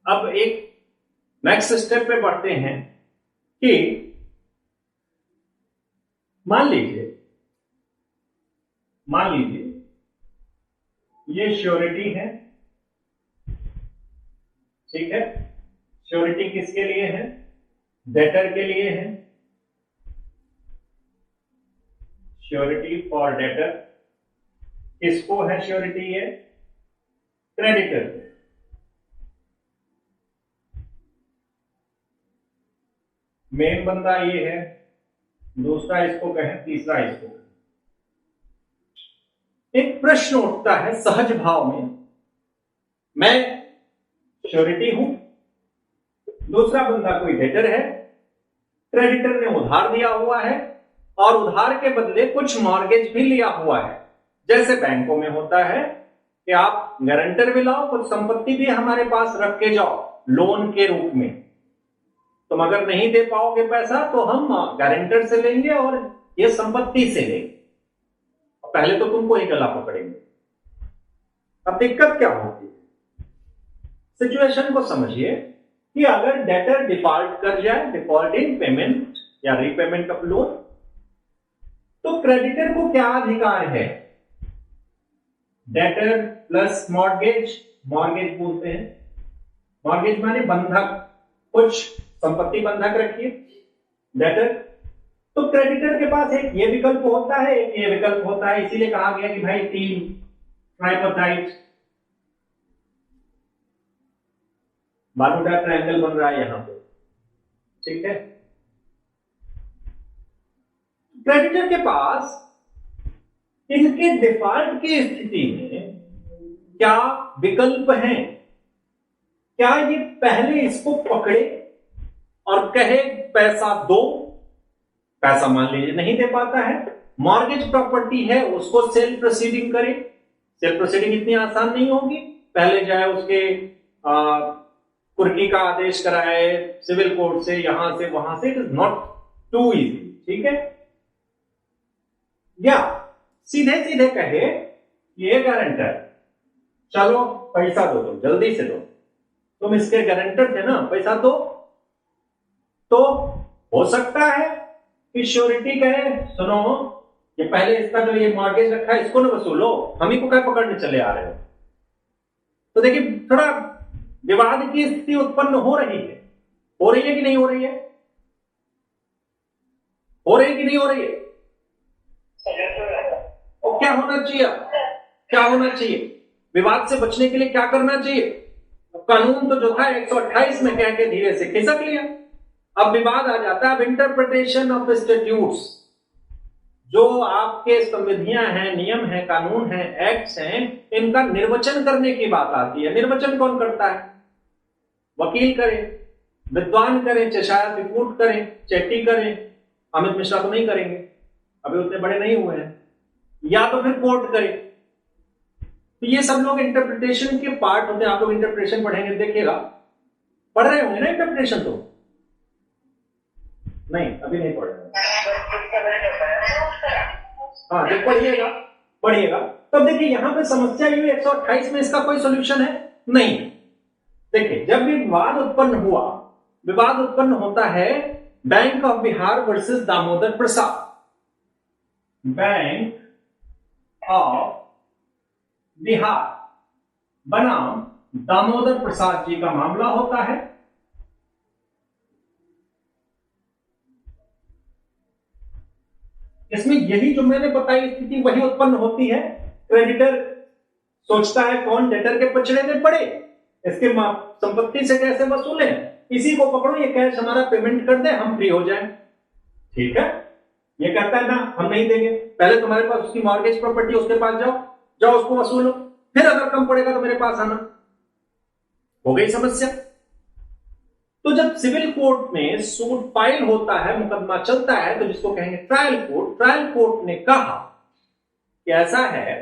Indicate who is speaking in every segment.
Speaker 1: अब एक next step पे बढ़ते हैं कि मान लीजिए ये श्योरिटी है, ठीक है। श्योरिटी किसके लिए है? डेटर के लिए है। श्योरिटी फॉर डेटर किसको है? श्योरिटी है क्रेडिटर। मेन बंदा ये है, दूसरा इसको कहें, तीसरा इसको कहें। एक प्रश्न उठता है सहज भाव में, मैं श्योरिटी हूं, दूसरा बंदा कोई डेटर है, क्रेडिटर ने उधार दिया हुआ है और उधार के बदले कुछ मॉर्गेज भी लिया हुआ है। जैसे बैंकों में होता है कि आप गारंटर भी लाओ, कुछ संपत्ति भी हमारे पास रख के जाओ लोन के रूप में। तुम अगर नहीं दे पाओगे पैसा तो हम गारंटर से लेंगे और ये संपत्ति से लेंगे, पहले तो तुमको ही गला पकड़ेंगे। अब दिक्कत क्या होती है? सिचुएशन को समझिए कि अगर डेटर डिफॉल्ट कर जाए, डिफॉल्ट इन पेमेंट या रीपेमेंट ऑफ लोन, तो क्रेडिटर को क्या अधिकार है? डेटर प्लस मॉर्गेज, मॉर्गेज बोलते हैं, मॉर्गेज माने बंधक, कुछ संपत्ति बंधक रखिए डेटर। तो क्रेडिटर के पास एक ये विकल्प होता है, एक ये विकल्प होता है, इसीलिए कहा गया कि भाई 3 ट्राइपार्टाइट बारमूडा ट्रायंगल बन रहा है यहां पे, ठीक है। क्रेडिटर के पास इनके डिफॉल्ट की स्थिति में क्या विकल्प हैं? क्या ये पहले इसको पकड़े और कहे पैसा दो, पैसा मान लीजिए नहीं दे पाता है, मॉर्गेज प्रॉपर्टी है उसको सेल प्रोसीडिंग करे। सेल प्रोसीडिंग इतनी आसान नहीं होगी, पहले जाए उसके कुर्की का आदेश कराए सिविल कोर्ट से, यहां से वहां से, it is not too easy, ठीक है। या सीधे सीधे कहे ये गारंटर, चलो पैसा दो, तुम जल्दी से दो, तुम इसके गारंटर थे ना, पैसा दो। तो हो सकता है कि श्योरिटी कहे सुनो, ये पहले इसका जो ये मॉर्गेज रखा है इसको ना वसूलो, हम ही को क्या पकड़ने चले आ रहे हो। तो देखिए थोड़ा विवाद की स्थिति उत्पन्न हो रही है कि नहीं हो रही है? हो रही है कि नहीं हो रही है? और क्या होना चाहिए? क्या होना चाहिए? विवाद से बचने के लिए क्या करना चाहिए? कानून तो जो था 128 में कह के धीरे से खिसक लिया। अब विवाद आ जाता है इंटरप्रिटेशन ऑफ स्टैट्यूट्स, जो आपके संविधियां हैं, नियम हैं, कानून हैं, एक्ट्स हैं, इनका निर्वचन करने की बात आती है। निर्वचन कौन करता है? वकील करे, विद्वान करें, चेशायर रिपोर्ट करें, चेट्टी करें, अमित मिश्रा तो नहीं करेंगे, अभी उतने बड़े नहीं हुए हैं, या तो फिर कोर्ट करे। तो ये सब लोग इंटरप्रिटेशन के पार्ट होते हैं। आप लोग इंटरप्रिटेशन पढ़ेंगे, देखिएगा, पढ़ रहे होंगे ना इंटरप्रिटेशन? तो नहीं, अभी नहीं पढ़ रहे। हाँ, जब पढ़िएगा तब देखिए यहां पे समस्या ये 128 में इसका कोई सोल्यूशन है नहीं। देखिए जब भी विवाद उत्पन्न होता है bank of Bihar versus Damodar Prasad, bank of Bihar बनाम दामोदर प्रसाद जी का मामला होता है। इसमें यही जो मैंने बताई स्थिति वही उत्पन्न होती है। क्रेडिटर सोचता है कौन डेटर के पछड़े में पड़े, इसके संपत्ति से कैसे वसूलें, इसी को पकड़ो, ये कैश हमारा पेमेंट कर दे, हम फ्री हो जाएं। ठीक है, ये कहता है ना हम नहीं देंगे, पहले तुम्हारे पास उसकी मॉर्गेज प्रॉपर्टी, उसके पास जाओ उसको वसूलो, फिर अगर कम पड़ेगा तो मेरे पास आना। हो गई समस्या। तो जब सिविल कोर्ट में सूट फाइल होता है, मुकदमा चलता है, तो जिसको कहेंगे ट्रायल कोर्ट ने कहा कि ऐसा है,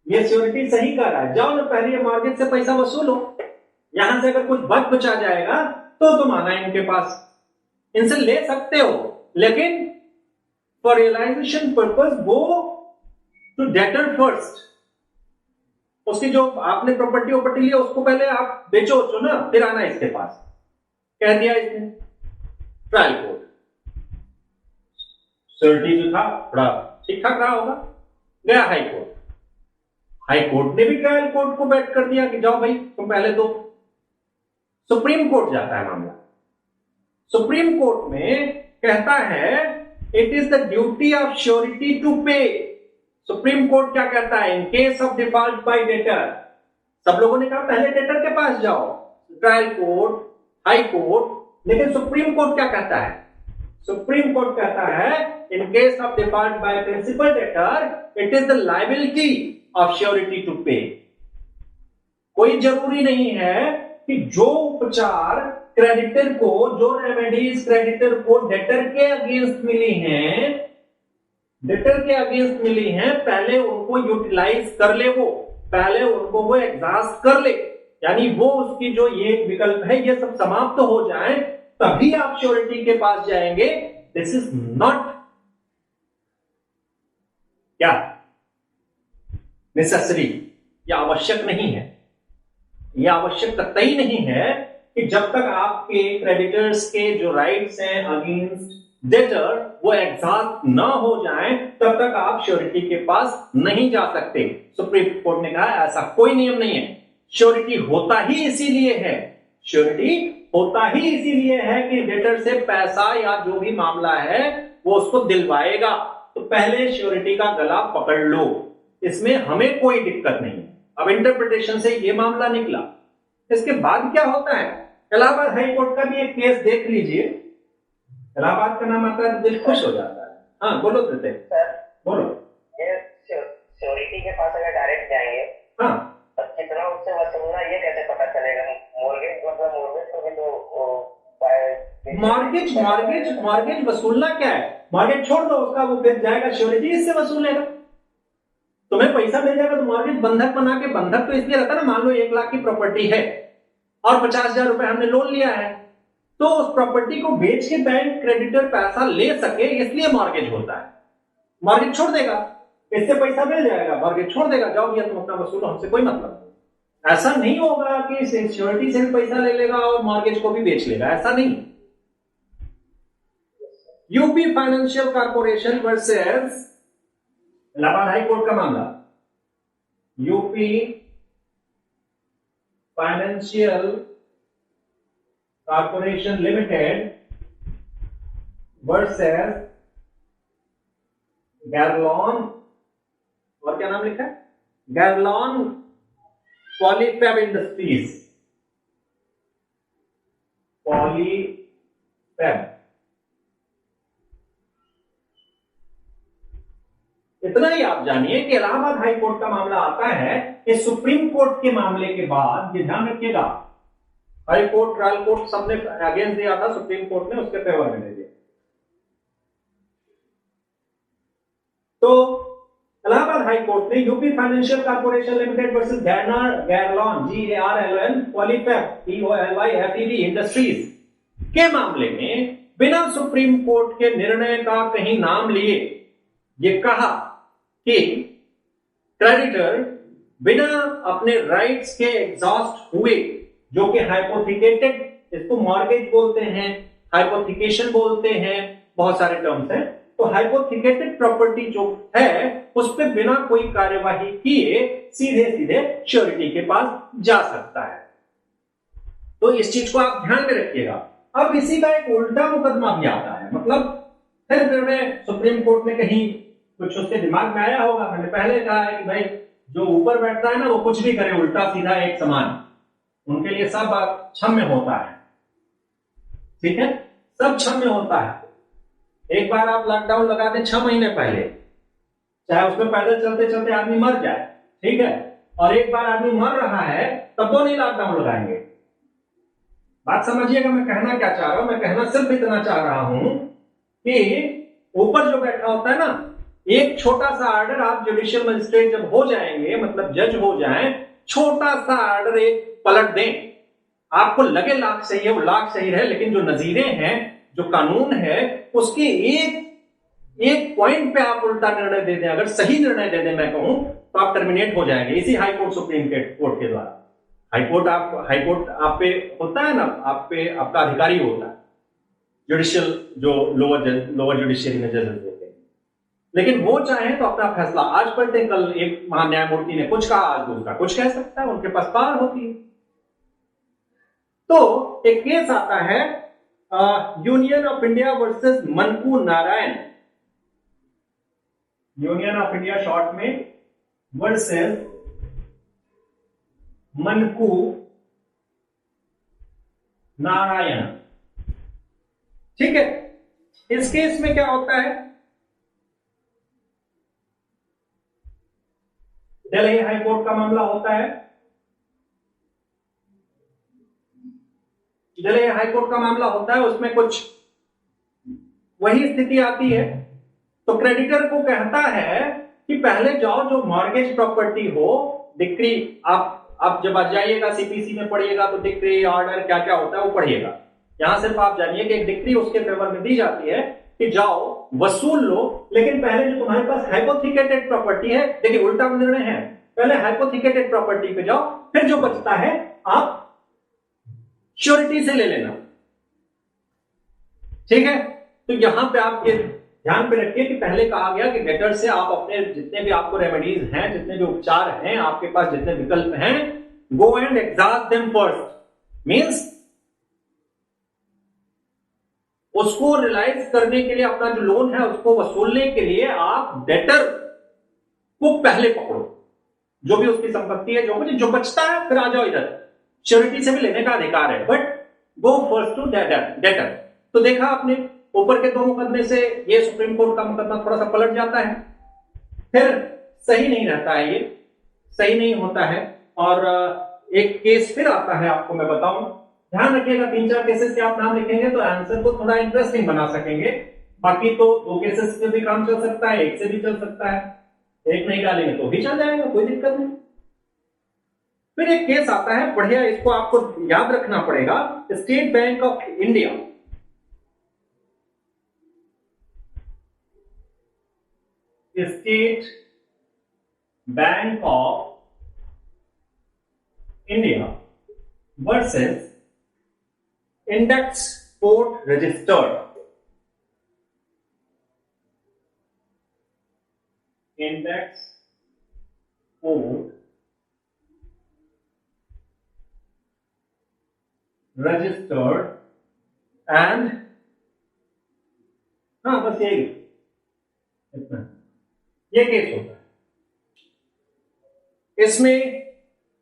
Speaker 1: ये सिक्योरिटी सही कर रहा है, जाओ ना पहले ये मॉर्गेज से पैसा वसूलो, यहां से अगर कुछ बचा जाएगा तो तुम आना इनके पास, इनसे ले सकते हो, लेकिन for realization purpose go to data first, उसकी जो आपने प्रॉपर्टी ली उसको पहले आप बेचो ना, फिर आना इसके पास, कह दिया इसने। ट्रायल कोर्ट, श्योरिटी जो था थोड़ा ठीक ठाक रहा होगा, गया हाई कोर्ट। हाई कोर्ट ने भी ट्रायल कोर्ट को बैठ कर दिया कि जाओ भाई तुम पहले दो। सुप्रीम कोर्ट जाता है मामला। सुप्रीम कोर्ट में कहता है it is the duty of surety to pay. Supreme court क्या कहता है, in case of default by debtor, सब लोगों ने कहा पहले डेटर के पास जाओ, ट्रायल कोर्ट, हाई कोर्ट, लेकिन सुप्रीम कोर्ट क्या कहता है, सुप्रीम कोर्ट कहता है in case of default by principal debtor it is the liability of surety to pay. कोई जरूरी नहीं है कि जो उपचार क्रेडिटर को, जो रेमेडीज क्रेडिटर को डेटर के अगेंस्ट मिली हैं, डेटर के अगेंस्ट मिली हैं, पहले उनको यूटिलाइज कर ले, वो पहले उनको वो एग्जॉस्ट कर ले, यानी वो उसकी जो ये विकल्प है ये सब समाप्त हो जाए, तभी आप श्योरिटी के पास जाएंगे। दिस इज नॉट क्या नेसेसरी, यह आवश्यक नहीं है, यह आवश्यक कतई नहीं है कि जब तक आपके क्रेडिटर्स के जो राइट्स हैं अगेंस्ट डेटर वो एग्जॉस्ट ना हो जाएं, तब तक आप श्योरिटी के पास नहीं जा सकते। सुप्रीम कोर्ट ने कहा ऐसा कोई नियम नहीं है, श्योरिटी होता ही इसीलिए है, श्योरिटी होता ही इसीलिए है कि डेटर से पैसा या जो भी मामला है वो उसको दिलवाएगा, तो पहले श्योरिटी का गला पकड़ लो, इसमें हमें कोई दिक्कत नहीं। अब इंटरप्रिटेशन से ये मामला निकला, इसके बाद क्या होता है, इलाहाबाद हाई कोर्ट का भी एक केस देख लीजिए, इलाहाबाद का नाम आता है दिल खुश हो जाता है। हाँ बोलो सर, बोलो।
Speaker 2: ये श्योरिटी के पास अगर डायरेक्ट जाएंगे, हाँ, तो कितना उससे वसूलना ये कैसे पता चलेगा? मॉर्गेज मतलब मॉर्गेज को भी तो
Speaker 1: मॉर्गेज वसूलना क्या है, मॉर्गेज छोड़ दो उसका, वो फिर जाएगा श्योरिटी इससे वसूलेगा, तुम्हें पैसा मिल जाएगा। तो मॉर्गेज बंधक बना के, बंधक तो इसलिए रहता है ना, मान लो 1 लाख की प्रॉपर्टी है और 50,000 रुपए हमने लोन लिया है, तो उस प्रॉपर्टी को बेच के बैंक क्रेडिटर पैसा ले सके, इसलिए मॉर्गेज होता है। मॉर्गेज छोड़ देगा, इससे पैसा मिल जाएगा, मॉर्गेज छोड़ देगा, जाओ भैया तुम अपना वसूलो, हमसे कोई मतलब नहीं। ऐसा नहीं होगा कि सिक्योरिटी से भी पैसा ले लेगा और मॉर्गेज को भी बेच लेगा, ऐसा नहीं। UP financial corporation versus Allahabad high court का मामला, UP financial corporation limited versus Garlon, और क्या नाम लिखा है, गैरलॉन पॉलीफैब इंडस्ट्रीज, पॉलीफैब। इतना ही आप जानिए कि इलाहाबाद हाई कोर्ट का मामला आता है कि सुप्रीम कोर्ट के मामले के बाद, ये ध्यान रखिएगा, हाई कोर्ट ट्रायल कोर्ट सबने अगेंस्ट दिया था, सुप्रीम कोर्ट ने उसके फेवर में दे दिया। तो इलाहाबाद हाई कोर्ट ने UP financial corporation limited versus Garlon GARLON Polyfab POLYFEB industries के मामले में बिना सुप्रीम कोर्ट के निर्णय का कहीं नाम लिए ये कहा कि क्रेडिटर बिना अपने राइट्स के एग्जॉस्ट हुए, जो कि हाइपोथिकेटेड, इसको मॉर्गेज बोलते हैं, हाइपोथिकेशन बोलते हैं, बहुत सारे टर्म्स हैं, तो हाइपोथिकेटेड प्रॉपर्टी जो है उस पर बिना कोई कार्यवाही किए सीधे सीधे श्योरिटी के पास जा सकता है। तो इस चीज को आप ध्यान में रखिएगा। अब इसी का एक उल्टा मुकदमा भी आता है, मतलब फिर निर्णय सुप्रीम कोर्ट ने कहीं कुछ उसके दिमाग में आया होगा, मैंने पहले कहा है कि भाई जो ऊपर बैठता है ना वो कुछ भी करे, उल्टा सीधा एक समान, उनके लिए सब क्षम्य होता है, ठीक है, सब क्षम्य होता है। एक बार आप लॉकडाउन लगा दें 6 महीने पहले, चाहे उसमें पैदल चलते चलते आदमी मर जाए, ठीक है, और एक बार आदमी मर रहा है तब तो नहीं लॉकडाउन लगाएंगे। बात समझिएगा मैं कहना क्या चाह रहा हूं, मैं कहना सिर्फ इतना चाह रहा हूं कि ऊपर जो बैठा होता है ना, एक छोटा सा ऑर्डर, आप जुडिशियल मजिस्ट्रेट जब हो जाएंगे, मतलब जज हो जाएं, छोटा सा ऑर्डर एक पलट दें, आपको लगे लाख सही है, वो लाख सही रहे, लेकिन जो नजीरें हैं, जो कानून है, उसके एक पॉइंट पे आप उल्टा निर्णय दे दें, अगर सही निर्णय दे दें मैं कहूं, तो आप टर्मिनेट हो जाएंगे इसी हाई कोर्ट सुप्रीम कोर्ट के द्वारा। हाई कोर्ट आप पे होता है ना, आप पे आपका अधिकारी होता है, जुडिशियल जो लोअर जुडिशियरी में जजेस होते हैं, लेकिन वो चाहे तो अपना फैसला आज पढ़ते, कल एक महान न्यायमूर्ति ने कुछ कहा, आज दूसरा कुछ कह सकता है, उनके पास पावर होती है। तो एक केस आता है union of India versus मनकू Narayan, union of India short में वर्सेस मनकू नारायण। ठीक है, इस केस में क्या होता है, दिल्ली हाई कोर्ट का मामला होता है, दिल्ली हाई कोर्ट का मामला होता है, उसमें कुछ वही स्थिति आती है। तो क्रेडिटर को कहता है कि पहले जाओ, जो मॉर्गेज प्रॉपर्टी हो, डिक्री, आप जब आ जाइएगा सीपीसी में पढ़िएगा तो डिक्री ऑर्डर क्या क्या होता है वो पढ़िएगा। यहां सिर्फ आप जानिए कि एक डिक्री उसके फेवर में दी जाती है कि जाओ वसूल लो, लेकिन पहले जो तुम्हारे पास हाइपोथिकेटेड प्रॉपर्टी है, देखिए उल्टा निर्णय है, पहले हाइपोथिकेटेड प्रॉपर्टी पे जाओ, फिर जो बचता है आप श्योरिटी से ले लेना। ठीक है, तो यहां पे आप ये ध्यान पे रखिए कि पहले कहा गया कि डेटर से आप अपने जितने भी आपको रेमेडीज हैं, जितने भी उपचार हैं, आपके पास जितने विकल्प हैं, go and exhaust them first. Means उसको रियलाइज करने के लिए, अपना जो लोन है उसको वसूलने के लिए आप डेटर को पहले पकड़ो, जो भी उसकी संपत्ति है, जो बचता है फिर आ जाओ इधर, श्योरिटी से भी लेने का अधिकार है, but go first to debtor. तो देखा आपने, ऊपर के दो मुकदमे से ये सुप्रीम कोर्ट का मुकदमा थोड़ा सा पलट जाता है, फिर सही नहीं रहता है, ये सही नहीं होता है। और एक केस फिर आता है, आपको मैं बताऊं, ध्यान रखिएगा, 3-4 केसेस के आप नाम लिखेंगे तो आंसर को थोड़ा इंटरेस्टिंग बना सकेंगे। बाकी तो 2 केसेस से भी काम चल सकता है, 1 से भी चल सकता है, 1 नहीं डालेंगे तो भी चल जाएगा, कोई दिक्कत नहीं। फिर एक केस आता है बढ़िया, इसको आपको याद रखना पड़ेगा, state bank of India, state bank of India versus index port registered, index port registered and, हाँ बस यही इतना, ये केस होता है। इसमें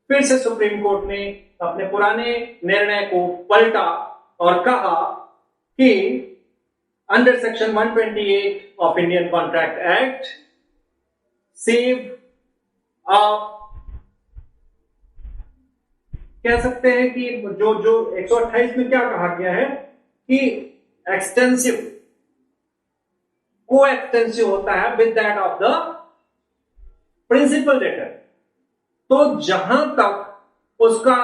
Speaker 1: फिर से सुप्रीम कोर्ट ने अपने पुराने निर्णय को पलटा और कहा कि under section 128 of Indian contract act save आप कह सकते हैं कि जो 128 में क्या कहा गया है कि एक्सटेंसिव, को एक्सटेंसिव होता है with that of the principal debtor. तो जहां तक उसका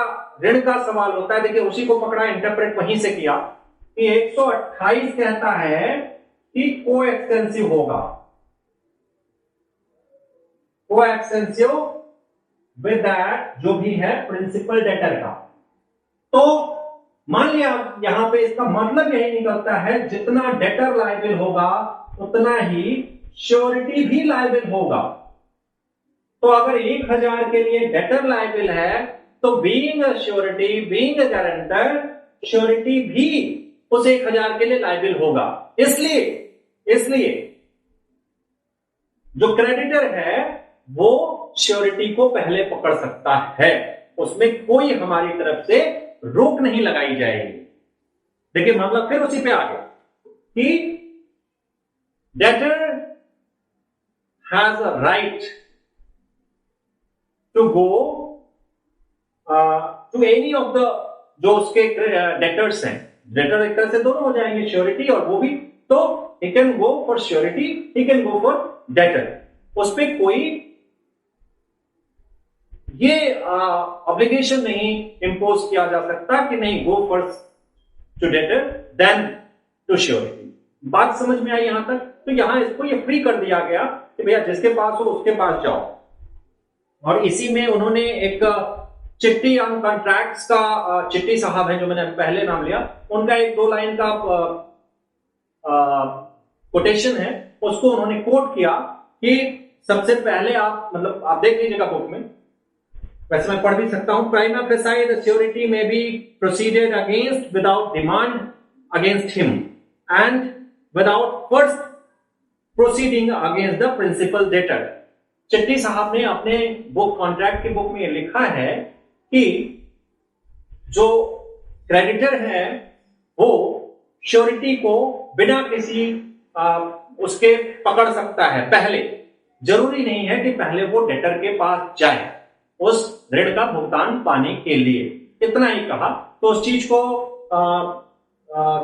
Speaker 1: ऋण का सवाल होता है, देखिए उसी को पकड़ा, इंटरप्रेट वहीं से किया कि 128 कहता है कि को एक्सटेंसिव होगा, को एक्सटेंसिव विद दैट जो भी है प्रिंसिपल डेटर का। तो मान लिया यहां पे इसका मतलब यही निकलता है, जितना डेटर लायबिल होगा उतना ही श्योरिटी भी लायबिल होगा। तो अगर 1000 के लिए डेटर लायबिल है तो being a surety, being a guarantor, surety भी उस 1000 के लिए लायबिल होगा। इसलिए जो क्रेडिटर है वो श्योरिटी को पहले पकड़ सकता है, उसमें कोई हमारी तरफ से रोक नहीं लगाई जाएगी। देखिए मामला फिर उसी पे आ गया कि debtor has a right to go to any of the, जो उसके डेटर्स हैं, डेटर एक तरह से दोनों हो जाएंगे, श्योरिटी और वो भी, तो he can go for surety, he can go for debtor। उस पर कोई ये ऑब्लिगेशन नहीं इंपोज किया जा सकता कि नहीं go first to debtor then to surety. बात समझ में आई यहां तक? तो यहां इसको ये फ्री कर दिया गया कि भैया जिसके पास हो उसके पास जाओ, और इसी में उन्होंने एक चिट्टी ऑन कॉन्ट्रैक्ट्स का, चिट्टी साहब है जो मैंने पहले नाम लिया, उनका एक 2 लाइन का कोटेशन है, उसको उन्होंने कोट किया कि सबसे पहले आप, मतलब आप देख लीजिएगा बुक में, वैसे मैं पढ़ भी सकता हूं, prima the surety may be proceeded against without demand against him and without first proceeding against the principal debtor. Chitty साहब ने अपने बुक, कॉन्ट्रैक्ट की बुक में लिखा है कि जो क्रेडिटर है वो श्योरिटी को बिना किसी उसके पकड़ सकता है। पहले जरूरी नहीं है कि पहले वो डेटर के पास जाए उस ऋण का भुगतान पाने के लिए, इतना ही कहा। तो उस चीज को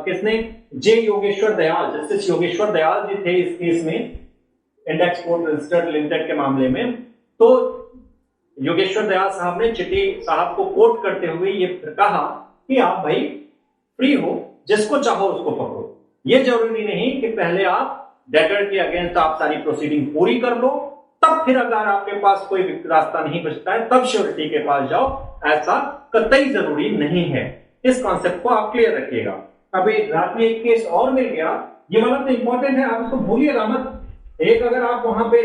Speaker 1: किसने, जे योगेश्वर दयाल, जस्टिस योगेश्वर दयाल जी थे इस केस में, इंडेक्स पोर्ट रजिस्टर्ड लिमिटेड के मामले में। तो योगेश्वर दयाल साहब ने चिट्टी साहब को कोट करते हुए ये कहा कि आप भाई फ्री हो, जिसको चाहो उसको पकड़ो, ये जरूरी नहीं कि पहले आप डेटर के अगेंस्ट आप सारी प्रोसीडिंग पूरी कर लो, तब फिर अगर आपके पास कोई रास्ता नहीं बचता है तब श्योरिटी के पास जाओ, ऐसा कतई जरूरी नहीं है। इस कॉन्सेप्ट को आप क्लियर रखिएगा। अभी रात में एक केस और मिल गया, ये वाला तो इंपॉर्टेंट है, आप इसको भूलिएगा मत। एक अगर आप वहां पे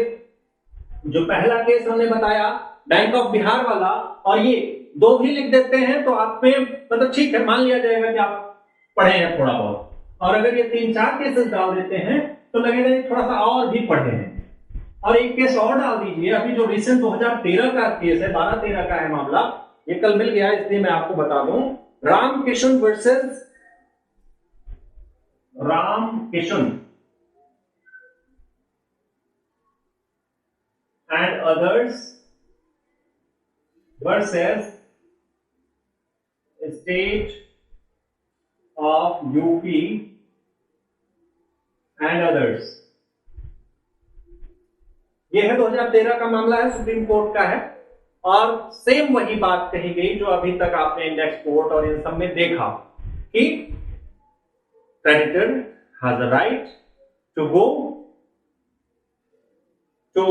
Speaker 1: जो पहला केस हमने बताया बैंक ऑफ बिहार वाला, और ये 2 भी लिख देते हैं तो आप में मतलब ठीक है, मान लिया जाएगा कि आप पढ़े हैं थोड़ा बहुत। और अगर ये 3-4 केसेस डाल देते हैं तो लगेगा थोड़ा सा और भी पढ़े हैं। और एक केस और डाल दीजिए, अभी जो रिसेंट 2013 का केस है, 12-13 का है मामला, ये कल मिल गया इसलिए मैं आपको बता दूं, Ramkishan versus Ramkishan and others versus state of UP and others. यह है 2013 का मामला है, सुप्रीम कोर्ट का है, और सेम वही बात कही गई जो अभी तक आपने इंडेक्स कोर्ट और इन सब में देखा कि creditor has a right to go to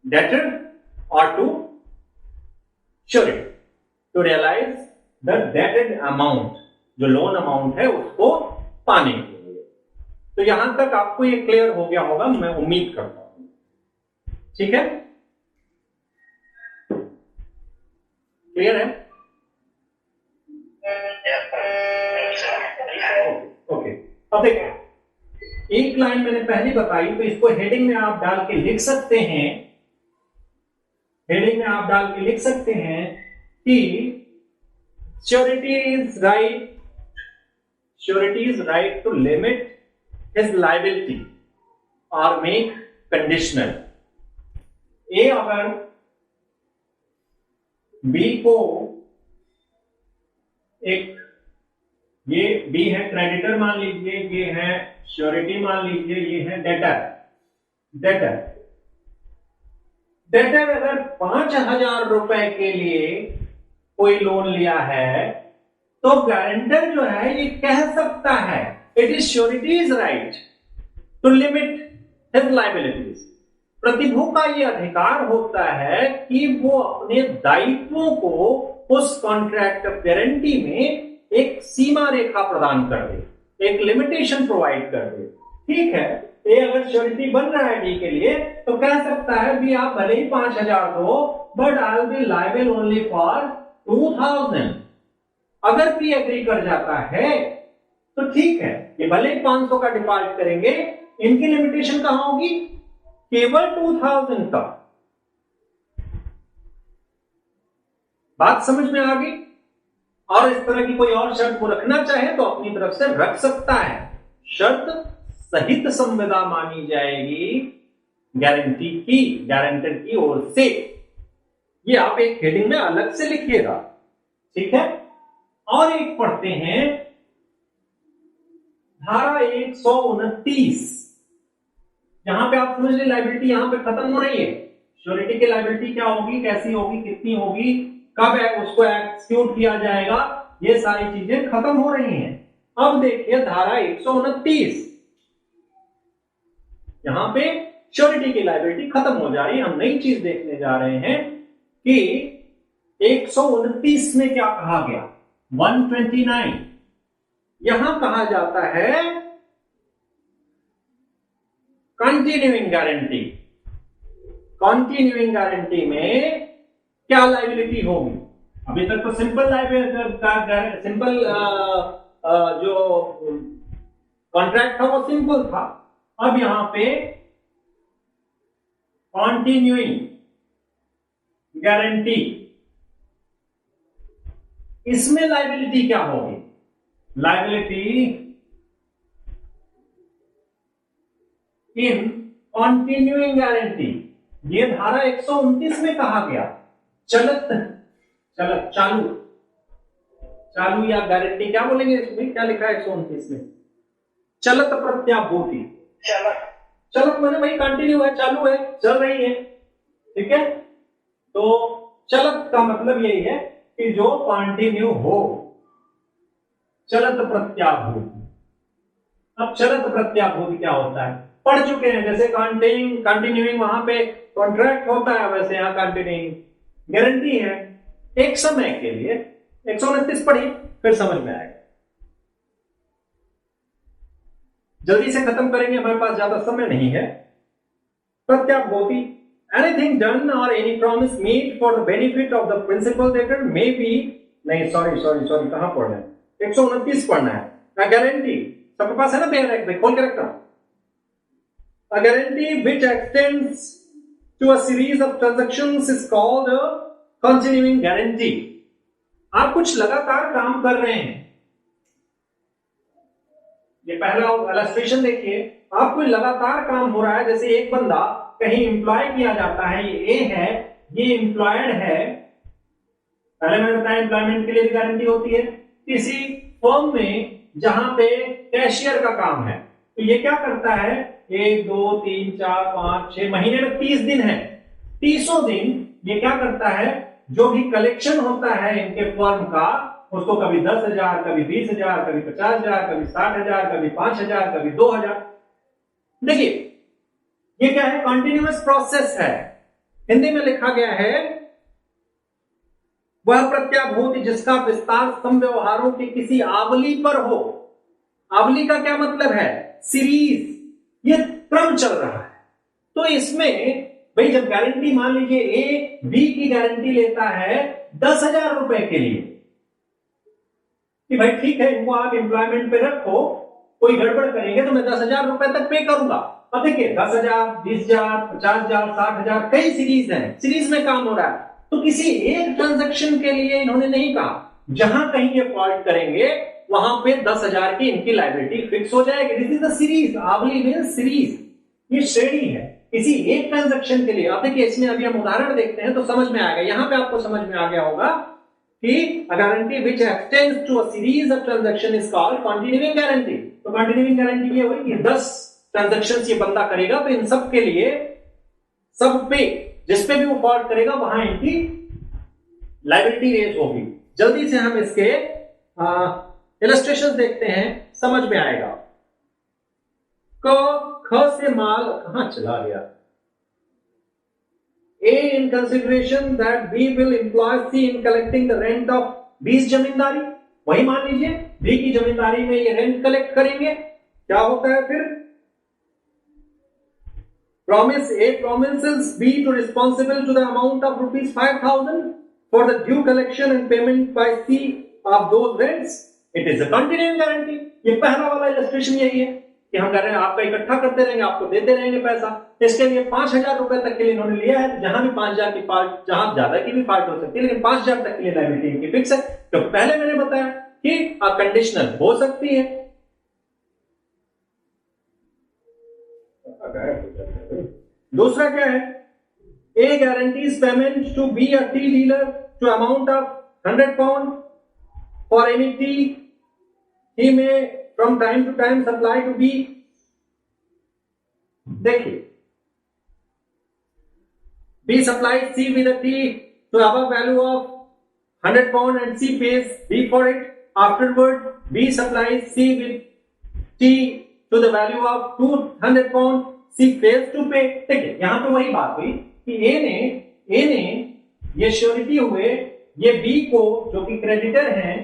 Speaker 1: debtor or to surety to realize the debted amount, जो लोन अमाउंट है उसको पाने के लिए। तो यहां तक आपको ये क्लियर हो गया होगा, मैं उम्मीद करता हूं। ठीक है, क्लियर है? ओके, अब देखो एक लाइन मैंने पहले बताई, तो इसको हेडिंग में आप डाल के लिख सकते हैं, हेडिंग में आप डाल के लिख सकते हैं कि surety is right to limit his liability और मेक कंडीशनल। ए अगर बी को एक, ये बी है क्रेडिटर मान लीजिए, ये है श्योरिटी मान लीजिए, ये है डेटर अगर 5,000 रुपए के लिए कोई लोन लिया है तो गारंटर जो है ये कह सकता है, it is surety's right to limit his liabilities. प्रतिभू का ये अधिकार होता है कि वो अपने दायित्वों को उस कॉन्ट्रैक्ट ऑफ गारंटी में एक सीमा रेखा प्रदान कर दे, एक लिमिटेशन प्रोवाइड कर दे। ठीक है, ए अगर श्योरिटी बन रहा है डी के लिए तो कह सकता है भी आप भले ही 5,000 दो, but I will be liable only for 2,000। अगर पी एग्री कर जाता है तो ठीक है, ये भले 500 का डिफॉल्ट करेंगे, इनकी लिमिटेशन कहां होगी, केवल 2,000 तक। बात समझ में आ गई? और इस तरह की कोई और शर्त को रखना चाहे तो अपनी तरफ से रख सकता है, शर्त सहित संविदा मानी जाएगी गारंटी की, गारंटर की ओर से। ये आप एक हेडिंग में अलग से लिखिएगा, ठीक है। और एक पढ़ते हैं धारा 129, जहां पे आप समझ लें लायबिलिटी यहां पे खत्म हो रही है। श्योरिटी की लायबिलिटी क्या होगी, कैसी होगी, कितनी होगी, कब उसको एक्सक्यूट किया जाएगा, ये सारी चीजें खत्म हो रही हैं। अब देखिए धारा 129, यहां पे श्योरिटी की लायबिलिटी खत्म हो जा रही है। हम नई चीज देखने जा रहे हैं कि 129 में क्या कहा गया, 129 यहां कहा जाता है कंटिन्यूइंग गारंटी। कंटिन्यूइंग गारंटी में क्या लायबिलिटी होगी? अभी तक तो सिंपल सिंपल जो कॉन्ट्रैक्ट था वो सिंपल था। अब यहां पे कंटिन्यूइंग गारंटी, इसमें लायबिलिटी क्या होगी? लायबिलिटी इन कंटिन्यूइंग गारंटी, ये धारा 129 में कहा गया चालू या गारंटी, क्या बोलेंगे इसमें, क्या लिखा है 129 में? चलत प्रत्याभूति। चलत मैंने भाई कंटिन्यू है, चालू है, चल रही है, ठीक है। तो चलत का मतलब यही है कि जो कंटिन्यू हो, चलत प्रत्याभूति। अब चलत प्रत्याभूति क्या होता है, पढ़ चुके हैं। जैसे कंटिन्यूइंग वहां पे कॉन्ट्रैक्ट होता है, वैसे यहां कंटिन्यूइंग गारंटी है एक समय के लिए। 129 पढ़ी, फिर समझ में आएगा। जल्दी से खत्म करेंगे, हमारे पास ज्यादा समय नहीं है। प्रत्याभूति, एनीथिंग डन और any promise made for the benefit of the principal debtor may be, नहीं सॉरी कहां पढ़ना है, 129 पढ़ना है। गारंटी सबके पास है ना, पेयर खोल के रखता हूं। A guarantee which extends to a series of transactions is called a continuing guarantee. आप कुछ लगातार काम कर रहे हैं, ये पहला इलस्ट्रेशन देखिए, आप कोई लगातार काम हो रहा है। जैसे एक बंदा कहीं एम्प्लॉय किया जाता है, ये ए है, ये एम्प्लॉयड है। पहले मैंने बताया एम्प्लॉयमेंट के लिए भी गारंटी होती है। किसी फर्म में जहां पे कैशियर का काम है, तो ये क्या करता है, 1 2 3 4 5 6 महीने में 30 दिन है, 30 दिन ये क्या करता है, जो भी कलेक्शन होता है इनके फर्म का, उसको कभी 10,000, कभी 20,000, कभी 50,000, कभी 60,000, कभी 5,000, कभी 2,000। देखिए ये क्या है, कंटिन्यूअस प्रोसेस है। हिंदी में लिखा गया है, वह प्रत्याभूति जिसका विस्तार समव्यवहारों की किसी आवली पर हो। आवली का क्या मतलब है, सीरीज, ये क्रम चल रहा है। तो इसमें भाई जब गारंटी मान लीजिए ए बी की गारंटी लेता है 10,000 रुपए के लिए, कि भाई ठीक है इनको आप एम्प्लॉयमेंट पे रखो, कोई गड़बड़ करेंगे तो मैं 10,000 रुपए तक पे करूंगा। अब देखिए 10,000, 20,000, 50,000, 60,000, कई सीरीज है, सीरीज में काम हो रहा है। तो किसी एक ट्रांजैक्शन के लिए इन्होंने नहीं कहा, जहां कहीं ये फॉल्ट करेंगे वहां पे 10,000 की इनकी लायबिलिटी फिक्स हो जाएगी। दिस इज द सीरीज, आवली मींस सीरीज, ये श्रेणी है किसी एक ट्रांजैक्शन के लिए। अब देखिए इसमें अभी हम उदाहरण देखते हैं तो समझ में आएगा। यहां पे आपको समझ में आ गया होगा कि a guarantee which extends to a series of transaction is called continuing guarantee। तो continuing guarantee ये हुई कि 10 ट्रांजैक्शंस ये बंदा करेगा, तो इन सब के लिए, सब पे जिस पे भी वो फॉल्ट करेगा वहां इनकी लायबिलिटी रेज होगी। जल्दी से हम इसके इलस्ट्रेशन देखते हैं, समझ में आएगा। ख से माल कहां चला गया, A in consideration that B will employ C in collecting the rent of B's जमींदारी। वही मान लीजिए B की जमींदारी में ये रेंट कलेक्ट करेंगे। क्या होता है फिर, promise A promises B to responsible to the amount of rupees 5,000 for the due collection and payment by C of those rents। It is a continuing guarantee। ये पहला वाला इलस्ट्रेशन यही है कि हम कह रहे हैं आपका इकट्ठा करते रहेंगे, आपको देते रहेंगे पैसा। इसके लिए 5,000 रुपए तक के लिए इन्होंने लिया है। जहां भी 5,000 की पार्ट, जहां ज्यादा की भी पार्ट हो सकती है, लेकिन 5,000 तक के लिए लायबिलिटी इनकी फिक्स है। तो पहले मैंने बताया कि कंडीशनल हो सकती है। दूसरा क्या है, A guarantees payment to B a tea dealer to amount of 100 pound for any tea he may from time to time supply to be। देखिए B supplies C with a tea to above value of 100 pound and C pays B for it। Afterward B supplies C with tea to the value of 200 pound। C fails to pay. देखिए यहां पे वही बात हुई कि ए ने ये surety हुए, ये बी को जो कि क्रेडिटर है,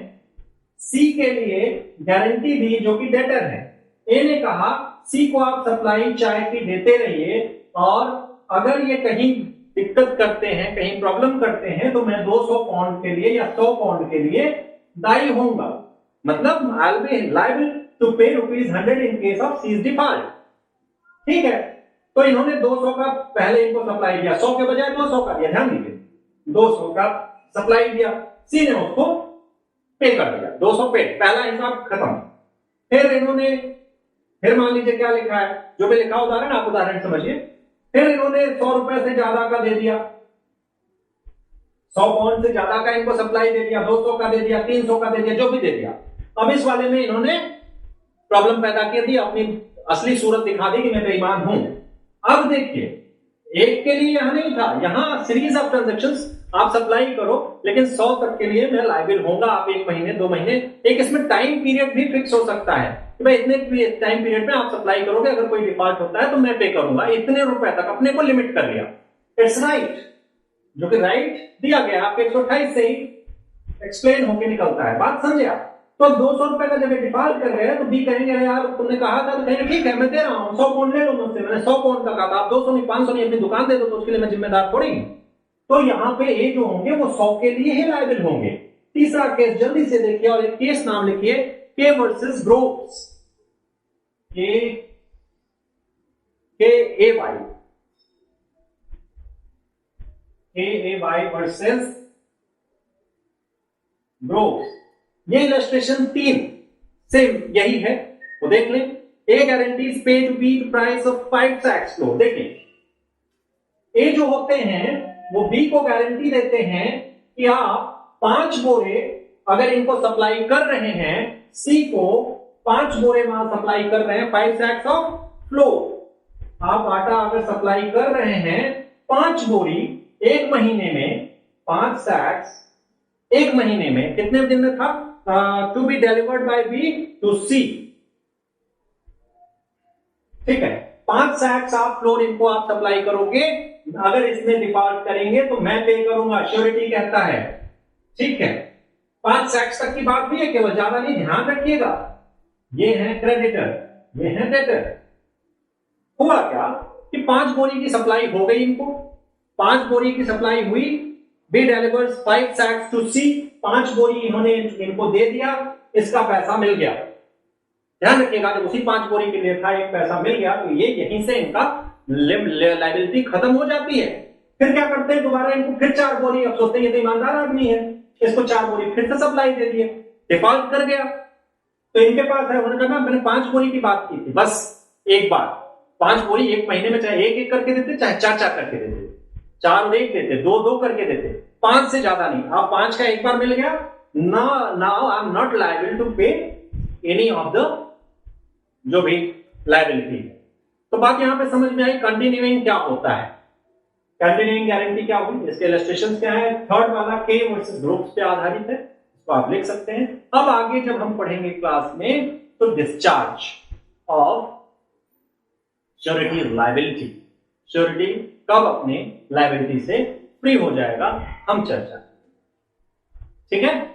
Speaker 1: सी के लिए गारंटी दी जो कि डेटर है। ए ने कहा सी को आप सप्लाई चाय की देते रहिए, और अगर ये कहीं दिक्कत करते हैं, कहीं प्रॉब्लम करते हैं, तो मैं 200 पाउंड के लिए या 100 पाउंड के लिए दायी होऊंगा। मतलब I will be liable to pay ₹100 in case of C's default. ठीक है, तो इन्होंने 200 का पहले इनको सप्लाई दिया, 100 के बजाय 200 का दिया। ध्यान दीजिए, 200 का सप्लाई दिया, सी ने उसको पे कर दिया, 200 पे, पहला हिसाब खत्म। फिर इन्होंने, फिर मान लीजिए क्या लिखा है, जो भी लिखा उदाहरण, आप उदाहरण समझिए। फिर इन्होंने 100 रुपए से ज्यादा का दे दिया, 100 पाउंड से ज्यादा का इनको सप्लाई दे दिया, 200 का दे दिया, 300 का दे दिया, जो भी दे दिया। अब इस वाले में इन्होंने प्रॉब्लम पैदा कर दी, अपनी असली सूरत दिखा दी कि मैं बेईमान हूं। अब देखिए, एक के लिए यहां नहीं था, यहां सीरीज ऑफ ट्रांजैक्शंस आप सप्लाई करो, लेकिन 100 तक के लिए मैं लायबिल होऊंगा। आप 1 महीने 2 महीने, एक इसमें टाइम पीरियड भी फिक्स हो सकता है कि भाई इतने टाइम पीरियड में आप सप्लाई करोगे, अगर कोई डिफॉल्ट होता है तो मैं पे करूंगा इतने रुपए तक, अपने को लिमिट कर लिया। इट्स राइट, जो कि राइट दिया गया आपके 128 से ही एक्सप्लेन होके निकलता है। बात समझे आप? तो 200 रुपए का जब डिफॉल्ट कर रहे हैं तो बी कहेंगे अरे यार तुमने कहा था, तो कहेंगे ठीक है मैं दे रहा हूं, 100 पाउंड ले लो मुझसे, मैंने 100 पाउंड का कहा था, आप 200 नहीं 500 नहीं अपनी दुकान दे दो, तो उसके लिए मैं जिम्मेदार थोड़ी हूं। तो यहां पे ए जो होंगे वो 100 के लिए ही लायबल होंगे। तीसरा केस जल्दी से देखिए, और एक केस नाम लिखिए, के versus Groves, K A Y versus Groves. ये इलस्ट्रेशन 3 सेम यही है, वो देख लें। A guarantees pay to B price of 5 sacks flour. देखिए ए जो होते हैं वो बी को गारंटी देते हैं कि आप 5 बोरे अगर इनको सप्लाई कर रहे हैं, सी को 5 बोरे माल सप्लाई कर रहे हैं, 5 sacks ऑफ फ्लोर। आप आटा अगर सप्लाई कर रहे हैं 5 बोरी 1 महीने में, 5 sacks 1 महीने में, कितने दिन में था? To be delivered by B to C. ठीक है, 5 sacks आप फ्लोर इनको आप सप्लाई करोगे, अगर इसमें डिफॉल्ट करेंगे तो मैं पे करूंगा, श्योरिटी कहता है। ठीक है, 5 sacks तक की बात भी है, केवल ज्यादा नहीं, ध्यान रखिएगा। ये है क्रेडिटर, ये है डेटर। हुआ क्या कि 5 बोरी की सप्लाई हो गई इनको, 5 बोरी की सप्लाई हुई, बी डिलीवर्स 5 sacks टू सी, 5 बोरी इन्होंने इनको दे दिया, इसका पैसा मिल गया। ध्यान रखिएगा, जब उसी 5 बोरी के लिए था, एक पैसा मिल गया, तो ये यहीं से इनका लायबिलिटी खत्म हो जाती है। फिर क्या करते हैं, दोबारा इनको फिर 4 बोरी, अब सोचते हैं ये तो ईमानदार आदमी है, इसको 4 बोरी फिर से सप्लाई दे दिए, डिफॉल्ट कर गया। तो इनके पास है, उन्होंने कहा मैंने 5 बोरी की बात की थी, बस एक बार 5 बोरी 1 महीने में, चाहे 1-1 करके देते, चाहे 4-4 करके देते, 4 और 1 देते, 2-2 करके देते, 5 से ज्यादा नहीं। अब 5 का एक बार मिल गया, now I am not liable to pay any of the जो भी लायबिलिटी है। तो बात यहां पे समझ में आई। कंटिन्यूइंग क्या होता है, कंटिन्यूइंग गारंटी क्या हुई, इसके इलस्ट्रेशंस क्या है? थर्ड वाला के वर्सेस ग्रुप्स पे आधारित है, इसको आप लिख सकते हैं। अब आगे जब हम पढ़ेंगे क्लास में, तो discharge of surety liability, surety कब अपने लायबिलिटी से फ्री हो जाएगा, हम चर्चा। ठीक है।